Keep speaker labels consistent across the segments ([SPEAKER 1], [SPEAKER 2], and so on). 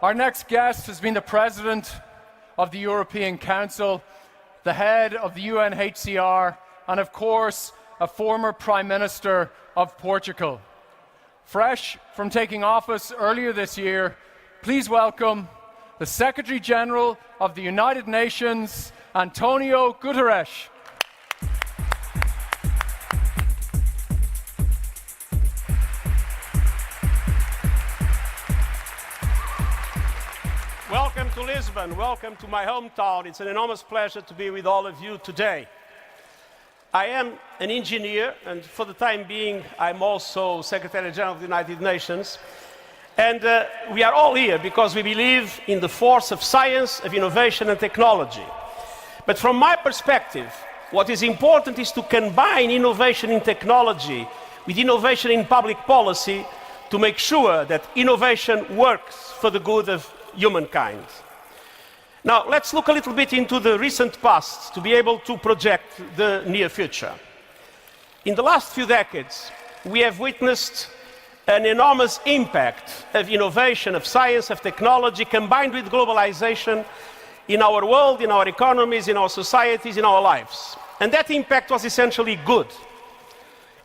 [SPEAKER 1] Our next guest has been the President of the European Council, the head of the UNHCR, and of course, a former Prime Minister of Portugal. Fresh from taking office earlier this year, please welcome the Secretary General of the United Nations, Antonio Guterres.
[SPEAKER 2] Welcome to Lisbon, welcome to my hometown. It's an enormous pleasure to be with all of you today. I am an engineer, and for the time being, I'm also Secretary General of the United Nations. And we are all here because we believe in the force of science, of innovation and technology. But from my perspective, what is important is to combine innovation in technology with innovation in public policy to make sure that innovation works for the good of humankind. Now, let's look a little bit into the recent past to be able to project the near future. In the last few decades, we have witnessed an enormous impact of innovation, of science, of technology, combined with globalization in our world, in our economies, in our societies, in our lives. And that impact was essentially good.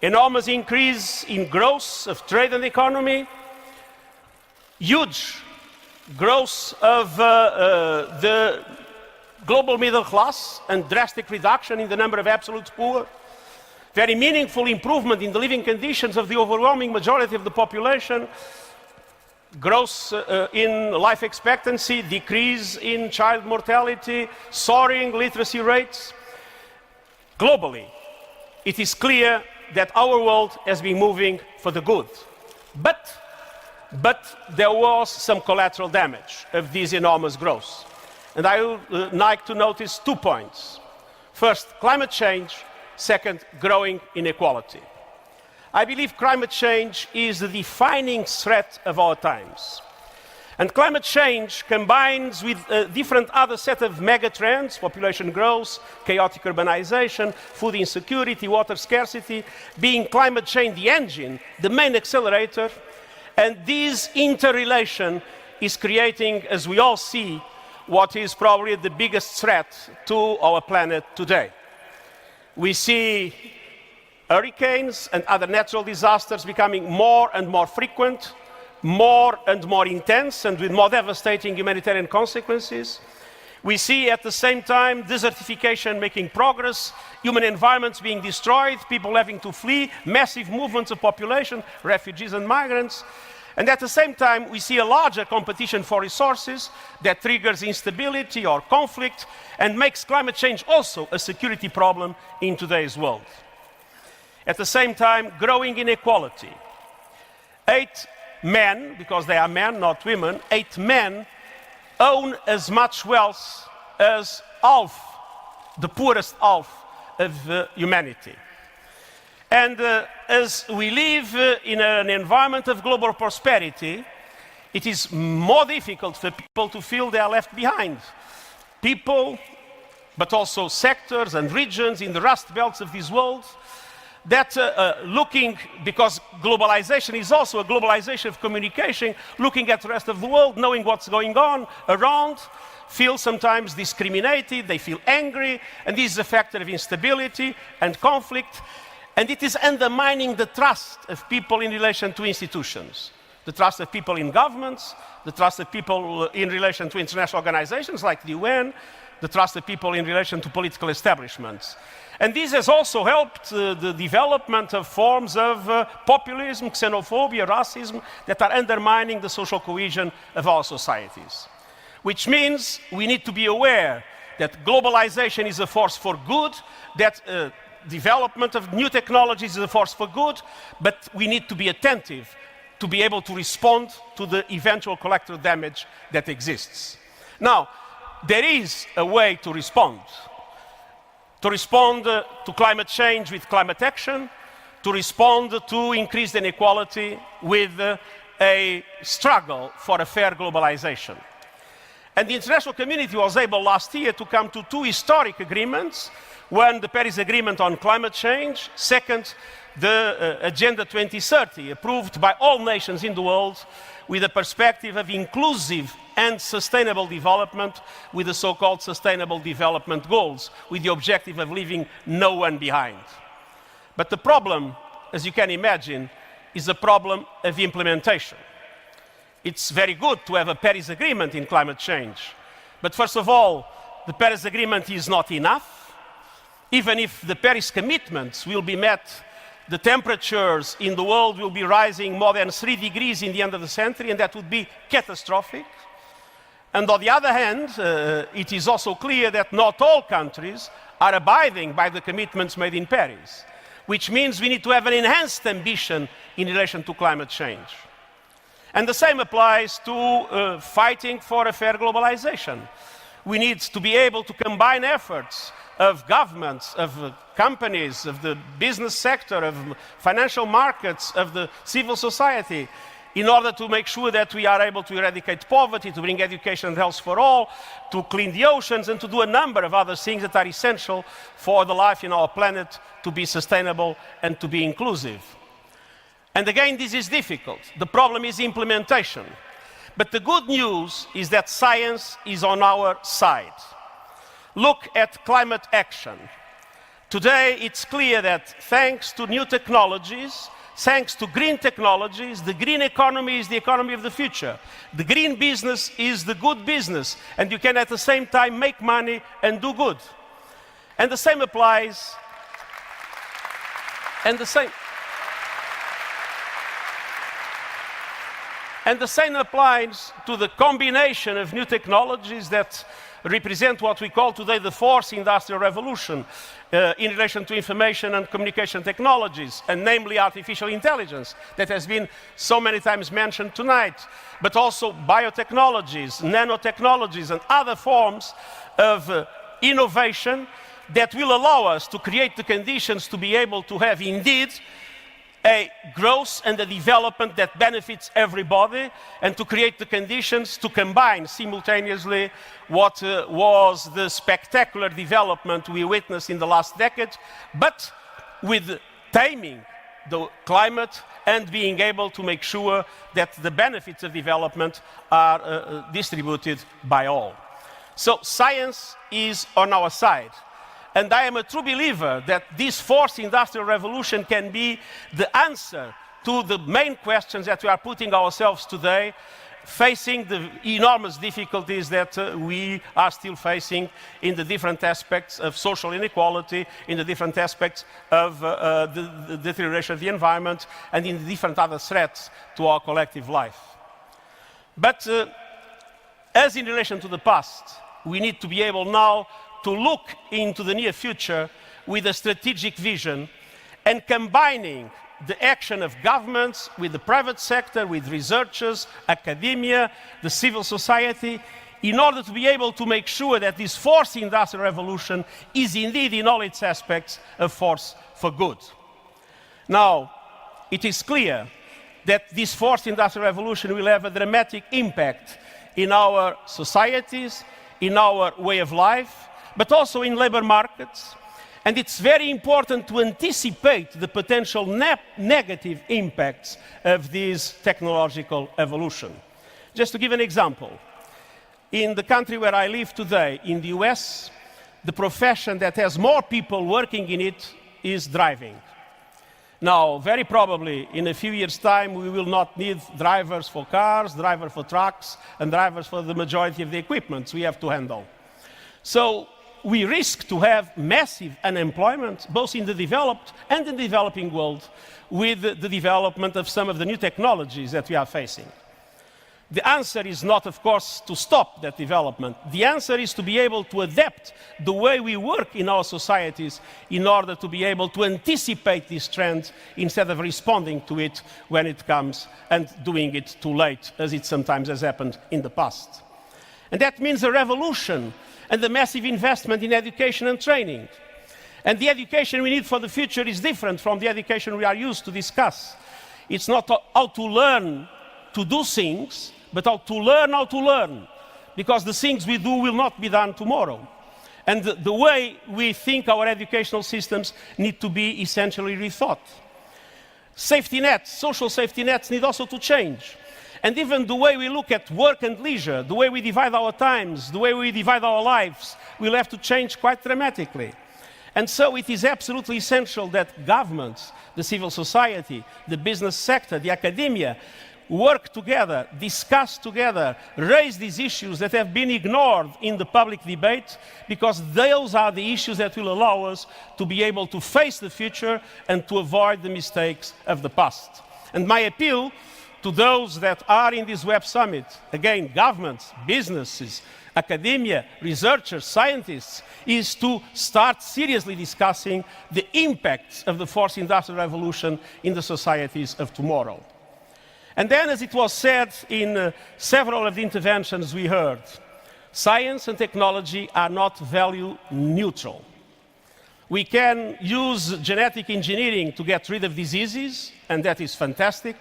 [SPEAKER 2] Enormous increase in growth of trade and economy, huge growth of the global middle class and drastic reduction in the number of absolute poor, very meaningful improvement in the living conditions of the overwhelming majority of the population, growth in life expectancy, decrease in child mortality, soaring literacy rates. Globally, it is clear that our world has been moving for the good. But there was some collateral damage of this enormous growth. And I would like to notice 2 points. First, climate change. Second, growing inequality. I believe climate change is the defining threat of our times. And climate change combines with a different other set of megatrends, population growth, chaotic urbanization, food insecurity, water scarcity, being climate change the engine, the main accelerator. And this interrelation is creating, as we all see, what is probably the biggest threat to our planet today. We see hurricanes and other natural disasters becoming more and more frequent, more and more intense, and with more devastating humanitarian consequences. We see at the same time desertification making progress, human environments being destroyed, people having to flee, massive movements of population, refugees and migrants. And at the same time, we see a larger competition for resources that triggers instability or conflict and makes climate change also a security problem in today's world. At the same time, growing inequality. 8 men, because they are men, not women, 8 men own as much wealth as half, the poorest half of humanity. And as we live in an environment of global prosperity, it is more difficult for people to feel they are left behind. People, but also sectors and regions in the rust belts of this world, that looking, because globalization is also a globalization of communication, looking at the rest of the world, knowing what's going on around, feel sometimes discriminated, they feel angry, and this is a factor of instability and conflict. And it is undermining the trust of people in relation to institutions, the trust of people in governments, the trust of people in relation to international organizations like the UN, the trust of people in relation to political establishments. And this has also helped the development of forms of populism, xenophobia, racism that are undermining the social cohesion of our societies. Which means we need to be aware that globalization is a force for good, that development of new technologies is a force for good, but we need to be attentive to be able to respond to the eventual collateral damage that exists. Now, there is a way to respond. To respond to climate change with climate action, to respond to increased inequality with a struggle for a fair globalization. And the international community was able last year to come to 2 historic agreements. One, the Paris Agreement on climate change. Second, the Agenda 2030, approved by all nations in the world with a perspective of inclusive and sustainable development with the so-called Sustainable Development Goals, with the objective of leaving no one behind. But the problem, as you can imagine, is a problem of implementation. It's very good to have a Paris Agreement in climate change, but first of all, the Paris Agreement is not enough. Even if the Paris commitments will be met, the temperatures in the world will be rising more than 3 degrees in the end of the century, and that would be catastrophic. And on the other hand, it is also clear that not all countries are abiding by the commitments made in Paris, which means we need to have an enhanced ambition in relation to climate change. And the same applies to fighting for a fair globalization. We need to be able to combine efforts of governments, of companies, of the business sector, of financial markets, of the civil society, in order to make sure that we are able to eradicate poverty, to bring education and health for all, to clean the oceans, and to do a number of other things that are essential for the life in our planet to be sustainable and to be inclusive. And again, this is difficult. The problem is implementation. But the good news is that science is on our side. Look at climate action. Today, it's clear that thanks to new technologies, thanks to green technologies, the green economy is the economy of the future. The green business is the good business, and you can at the same time make money and do good. And the same applies, and the same applies to the combination of new technologies that represent what we call today the fourth industrial revolution in relation to information and communication technologies, and namely artificial intelligence, that has been so many times mentioned tonight, but also biotechnologies, nanotechnologies, and other forms of innovation that will allow us to create the conditions to be able to have indeed a growth and a development that benefits everybody, and to create the conditions to combine simultaneously what was the spectacular development we witnessed in the last decade, but with taming the climate and being able to make sure that the benefits of development are distributed by all. So science is on our side. And I am a true believer that this fourth industrial revolution can be the answer to the main questions that we are putting ourselves today, facing the enormous difficulties that we are still facing in the different aspects of social inequality, in the different aspects of the deterioration of the environment, and in the different other threats to our collective life. But as in relation to the past, we need to be able now to look into the near future with a strategic vision, and combining the action of governments with the private sector, with researchers, academia, the civil society, in order to be able to make sure that this fourth industrial revolution is indeed in all its aspects a force for good. Now, it is clear that this fourth industrial revolution will have a dramatic impact in our societies, in our way of life, but also in labor markets. And it's very important to anticipate the potential negative impacts of this technological evolution. Just to give an example, in the country where I live today, in the US, the profession that has more people working in it is driving. Now, very probably, in a few years' time, we will not need drivers for cars, drivers for trucks, and drivers for the majority of the equipment we have to handle. So we risk to have massive unemployment, both in the developed and in the developing world, with the development of some of the new technologies that we are facing. The answer is not, of course, to stop that development. The answer is to be able to adapt the way we work in our societies in order to be able to anticipate this trend instead of responding to it when it comes and doing it too late, as it sometimes has happened in the past. And that means a revolution and the massive investment in education and training. And the education we need for the future is different from the education we are used to discuss. It's not how to learn to do things, but how to learn, because the things we do will not be done tomorrow. And the way we think our educational systems need to be essentially rethought. Safety nets, social safety nets need also to change. And even the way we look at work and leisure, the way we divide our times, the way we divide our lives, will have to change quite dramatically. And so it is absolutely essential that governments, the civil society, the business sector, the academia, work together, discuss together, raise these issues that have been ignored in the public debate, because those are the issues that will allow us to be able to face the future and to avoid the mistakes of the past. And my appeal to those that are in this Web Summit, again, governments, businesses, academia, researchers, scientists, is to start seriously discussing the impacts of the fourth industrial revolution in the societies of tomorrow. And then, as it was said in several of the interventions we heard, science and technology are not value neutral. We can use genetic engineering to get rid of diseases, and that is fantastic,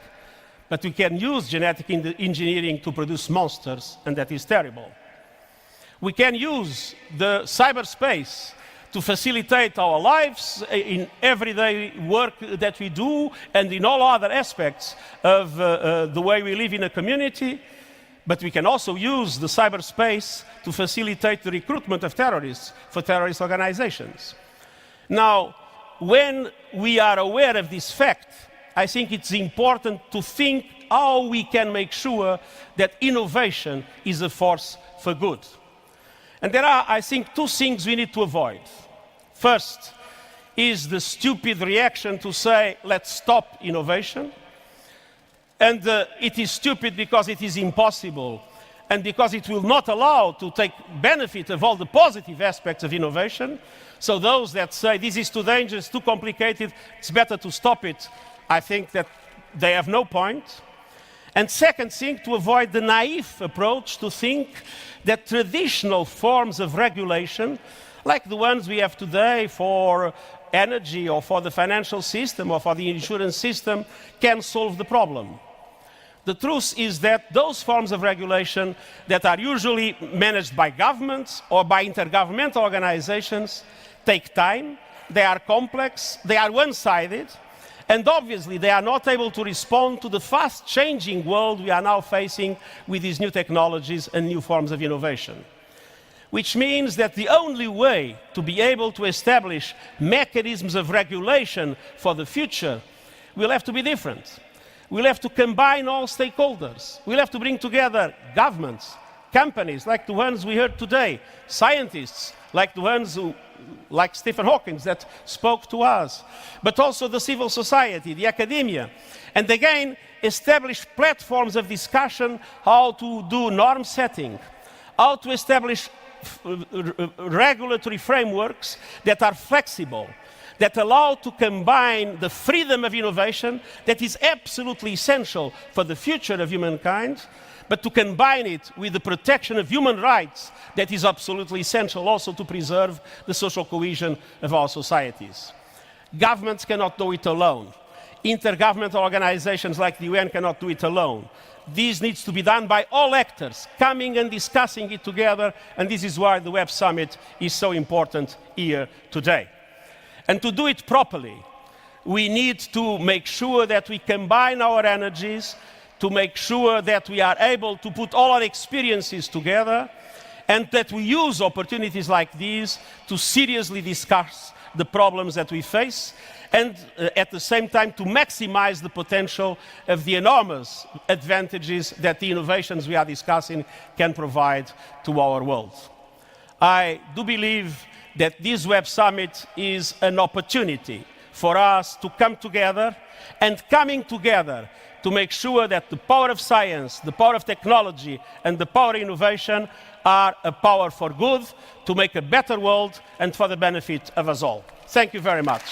[SPEAKER 2] but we can use genetic engineering to produce monsters, and that is terrible. We can use the cyberspace to facilitate our lives in everyday work that we do and in all other aspects of the way we live in a community. But we can also use the cyberspace to facilitate the recruitment of terrorists for terrorist organizations. Now, when we are aware of this fact, I think it's important to think how we can make sure that innovation is a force for good. And there are, I think, two things we need to avoid. First is the stupid reaction to say, let's stop innovation. And it is stupid because it is impossible and because it will not allow to take benefit of all the positive aspects of innovation. So those that say this is too dangerous, too complicated, it's better to stop it, I think that they have no point. And second thing, to avoid the naive approach to think that traditional forms of regulation, like the ones we have today for energy or for the financial system or for the insurance system, can solve the problem. The truth is that those forms of regulation that are usually managed by governments or by intergovernmental organizations take time, they are complex, they are one-sided, and obviously they are not able to respond to the fast-changing world we are now facing with these new technologies and new forms of innovation. Which means that the only way to be able to establish mechanisms of regulation for the future will have to be different. We'll have to combine all stakeholders. We'll have to bring together governments, companies like the ones we heard today, scientists like the ones who, like Stephen Hawking, that spoke to us, but also the civil society, the academia, and again, establish platforms of discussion how to do norm setting, how to establish regulatory frameworks that are flexible, that allow to combine the freedom of innovation that is absolutely essential for the future of humankind, but to combine it with the protection of human rights that is absolutely essential also to preserve the social cohesion of our societies. Governments cannot do it alone. Intergovernmental organizations like the UN cannot do it alone. This needs to be done by all actors, coming and discussing it together, and this is why the Web Summit is so important here today. And to do it properly, we need to make sure that we combine our energies, to make sure that we are able to put all our experiences together, and that we use opportunities like these to seriously discuss the problems that we face, and at the same time to maximize the potential of the enormous advantages that the innovations we are discussing can provide to our world. I do believe that this Web Summit is an opportunity for us to come together, and coming together to make sure that the power of science, the power of technology, and the power of innovation are a power for good, to make a better world and for the benefit of us all. Thank you very much.